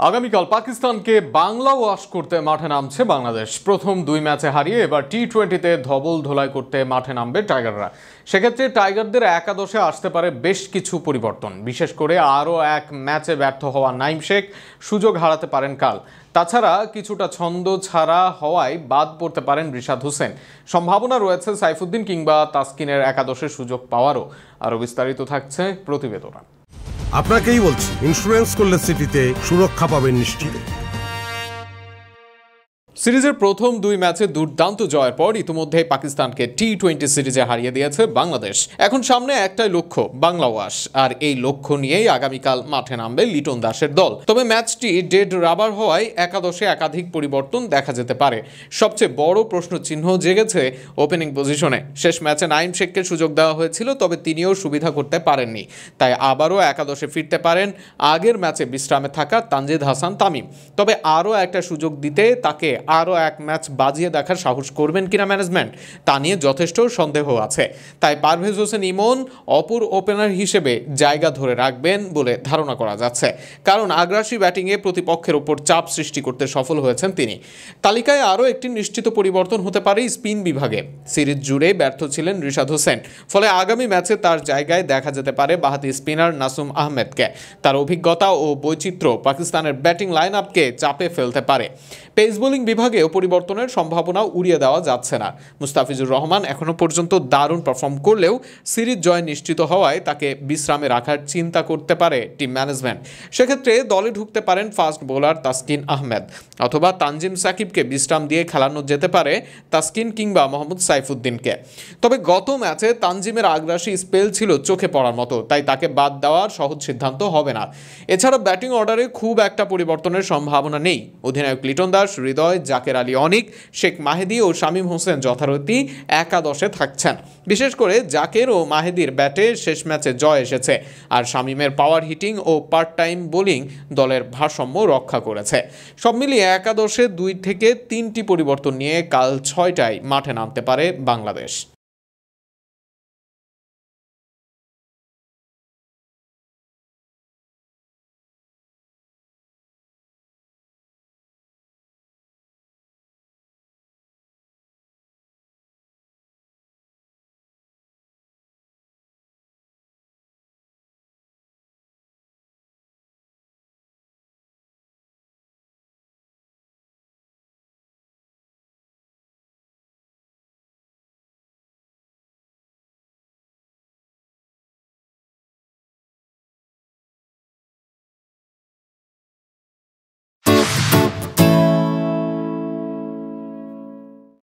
আগামীকাল পাকিস্তানকে বাংলা ওয়াশ করতে মাঠে নামছে বাংলাদেশ। প্রথম দুই ম্যাচে হারিয়ে এবার টি-20তে ধবল ধোলাই করতে মাঠে নামবে টাইগাররা। সেক্ষেত্রে টাইগারদের একাদশে আসতে পারে বেশ কিছু পরিবর্তন। বিশেষ করে আরও এক ম্যাচে ব্যর্থ হওয়া নাঈম শেখ সুযোগ হারাতে পারেন কাল। তাছাড়া কিছুটা ছন্দ ছাড়া হওয়ায় বাদ পড়তে পারেন রিশাদ হোসেন। সম্ভাবনা রয়েছে সাইফুদ্দিন কিংবা তাসকিনের একাদশে সুযোগ পাওয়ারও। আরও বিস্তারিত থাকছে প্রতিবেদনে। আপনাকেই বলছি, ইন্স্যুরেন্স করলে সিটিতে সুরক্ষা পাবেন নিশ্চিত। সিরিজের প্রথম দুই ম্যাচে দুর্দান্ত জয়ের পর ইতিমধ্যে পাকিস্তানকে টি-20 সিরিজে হারিয়ে দিয়েছে বাংলাদেশ। এখন সামনে একটাই লক্ষ্য, বাংলা ওয়াশ। আর এই লক্ষ্য নিয়েই আগামীকাল মাঠে নামবে লিটন দাসের দল। তবে ম্যাচটি ডেড রাবার হওয়ায় একাদশে একাধিক পরিবর্তন দেখা যেতে পারে। সবচেয়ে বড় প্রশ্নচিহ্ন জেগেছে ওপেনিং পজিশনে। শেষ ম্যাচে নাঈম শেখকে সুযোগ দেওয়া হয়েছিল, তবে তিনিও সুবিধা করতে পারেননি। তাই আবারও একাদশে ফিরতে পারেন আগের ম্যাচে বিশ্রামে থাকা তানজিদ হাসান তামিম। তবে আরও একটা সুযোগ দিতে তাকে আরও এক ম্যাচ বাজিয়ে দেখার সাহস করবেন কিনা ম্যানেজমেন্ট, তা নিয়ে যথেষ্ট সন্দেহ আছে। তাই পারভেজ হোসেন ইমন অপর ওপেনার হিসেবে জায়গা ধরে রাখবেন বলে ধারণা করা যাচ্ছে, কারণ আগ্রাসী ব্যাটিংয়ে প্রতিপক্ষের ওপর চাপ সৃষ্টি করতে সফল হয়েছেন তিনি। তালিকায় আরও একটি নিশ্চিত পরিবর্তন হতে পারে স্পিন বিভাগে। সিরিজ জুড়ে ব্যর্থ ছিলেন রিশাদ হোসেন, ফলে আগামী ম্যাচে তার জায়গায় দেখা যেতে পারে বাঁহাতি স্পিনার নাসুম আহমেদকে। তার অভিজ্ঞতা ও বৈচিত্র্য পাকিস্তানের ব্যাটিং লাইন আপকে চাপে ফেলতে পারে। পেস বোলিং বিভাগেও পরিবর্তনের সম্ভাবনা উড়িয়ে দেওয়া যাচ্ছে না। মুস্তাফিজুর রহমান এখনো পর্যন্ত দারুণ পারফর্ম করলেও সিরিজ জয় নিশ্চিত হওয়ায় তাকে বিশ্রামে রাখার চিন্তা করতে পারে টিম ম্যানেজমেন্ট। সেক্ষেত্রে দলে ঢুকতে পারেন ফাস্ট বোলার তাসকিন আহমেদ, অথবা তানজিম সাকিবকে বিশ্রাম দিয়ে খেলানো যেতে পারে তাসকিন কিংবা মোহাম্মদ সাইফুদ্দিনকে। তবে গত ম্যাচে তানজিমের আগ্রাসী স্পেল ছিল চোখে পড়ার মতো, তাই তাকে বাদ দেওয়ার সহজ সিদ্ধান্ত হবে না। এছাড়া ব্যাটিং অর্ডারে খুব একটা পরিবর্তনের সম্ভাবনা নেই। অধিনায়ক লিটন দাস, হৃদয়, জাকের আলী অনিক, শেখ মাহেদী ও শামীম হোসেন যথারীতি একাদশে থাকছেন। বিশেষ করে জাকের ও মাহেদীর ব্যাটে শেষ ম্যাচে জয় এসেছে, আর শামীমের পাওয়ার হিটিং ও পার্ট টাইম বোলিং দলের ভারসাম্য রক্ষা করেছে। সব মিলিয়ে একাদশে 2 থেকে 3টি পরিবর্তন নিয়ে কাল 6টায় মাঠে নামতে পারে বাংলাদেশ।